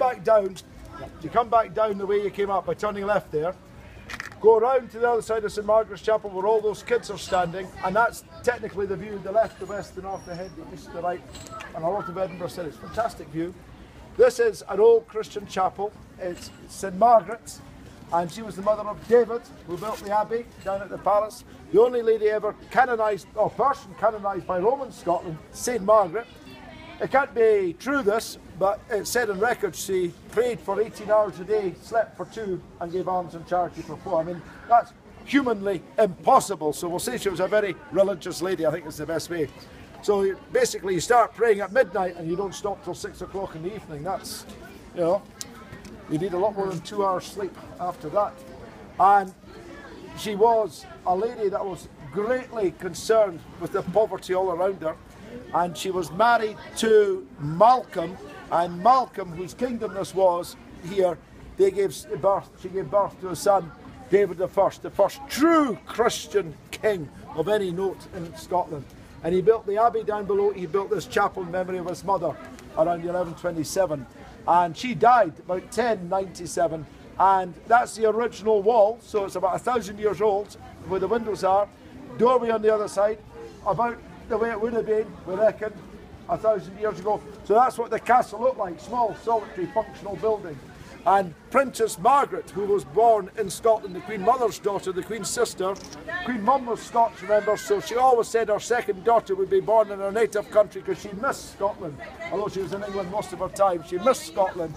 back down, the way you came up by turning left there, go around to the other side of St Margaret's Chapel where all those kids are standing, and that's technically the view, the left, the west, the north, the head, the east, the right, and a lot of Edinburgh City. It's a fantastic view. This is an old Christian chapel. It's St Margaret's, and she was the mother of David, who built the abbey down at the palace. The only lady ever canonised, or person canonised by Roman Scotland, St Margaret. It can't be true this, but it's said in records she prayed for 18 hours a day, slept for 2, and gave alms and charity for 4. I mean, that's humanly impossible. So we'll say she was a very religious lady. I think it's the best way. So basically you start praying at midnight and you don't stop till 6 o'clock in the evening. That's, you know, you need a lot more than 2 hours sleep after that. And she was a lady that was greatly concerned with the poverty all around her. And she was married to Malcolm, and Malcolm, whose kingdom this was here, she gave birth to a son, David the first true Christian king of any note in Scotland. And he built the abbey down below. He built this chapel in memory of his mother around 1127, and she died about 1097, and that's the original wall, so it's about 1,000 years old where the windows are, doorway on the other side, about the way it would have been, we reckon, 1,000 years ago. So that's what the castle looked like, small, solitary, functional building. And Princess Margaret, who was born in Scotland, the Queen Mother's daughter, the Queen's sister. Queen Mum was Scots, remember, so she always said her second daughter would be born in her native country because she missed Scotland. Although she was in England most of her time, she missed Scotland.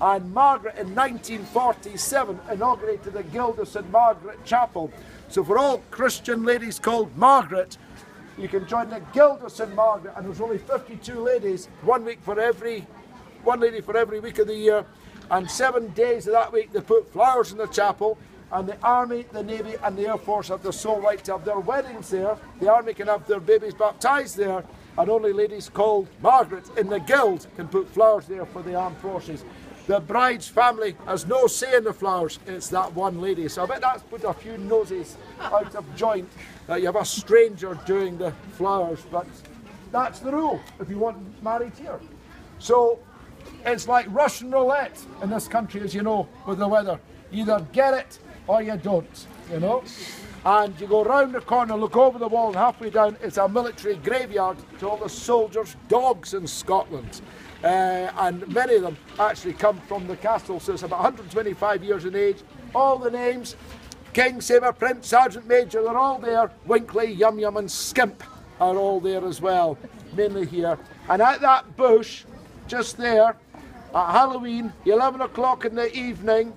And Margaret in 1947 inaugurated the Guild of St Margaret Chapel. So for all Christian ladies called Margaret, you can join the Guild of St Margaret, and there's only 52 ladies, one lady for every week of the year, and 7 days of that week they put flowers in the chapel, and the Army, the Navy and the Air Force have the sole right to have their weddings there. The Army can have their babies baptised there, and only ladies called Margaret in the Guild can put flowers there for the armed forces. The bride's family has no say in the flowers, it's that one lady. So I bet that's put a few noses out of joint that you have a stranger doing the flowers, but that's the rule if you want married here. So it's like Russian roulette in this country, as you know, with the weather. You either get it or you don't, you know. And you go round the corner, look over the wall, and halfway down it's a military graveyard to all the soldiers' dogs in Scotland. And many of them actually come from the castle, so it's about 125 years in age. All the names, King, Sabre, Prince, Sergeant Major, they're all there. Winkley, Yum Yum and Skimp are all there as well, mainly here. And at that bush, just there, at Halloween, 11 o'clock in the evening,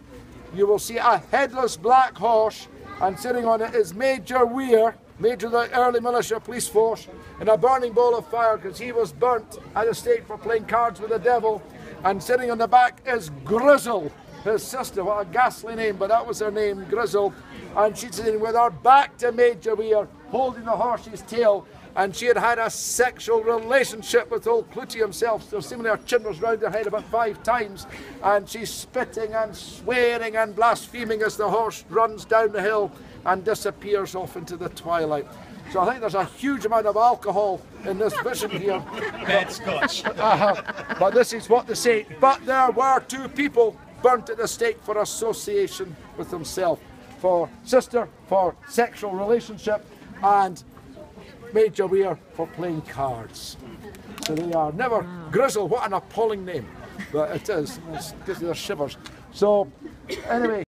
you will see a headless black horse, and sitting on it is Major Weir, Major of the early militia police force, in a burning bowl of fire because he was burnt at the stake for playing cards with the devil. And sitting on the back is Grizzle, his sister. What a ghastly name, but that was her name, Grizzle. And she's sitting with her back to Major Weir, holding the horse's tail, and she had had a sexual relationship with old Clutie himself. So seemingly her chin was round her head about 5 times, and she's spitting and swearing and blaspheming as the horse runs down the hill and disappears off into the twilight. So I think there's a huge amount of alcohol in this vision here. Bad Scotch. But this is what they say. But there were 2 people burnt at the stake for association with himself. For sister, for sexual relationship, and Major Weir for playing cards. So they are never Grizzle, what an appalling name. But it is, it gives you the shivers. So anyway.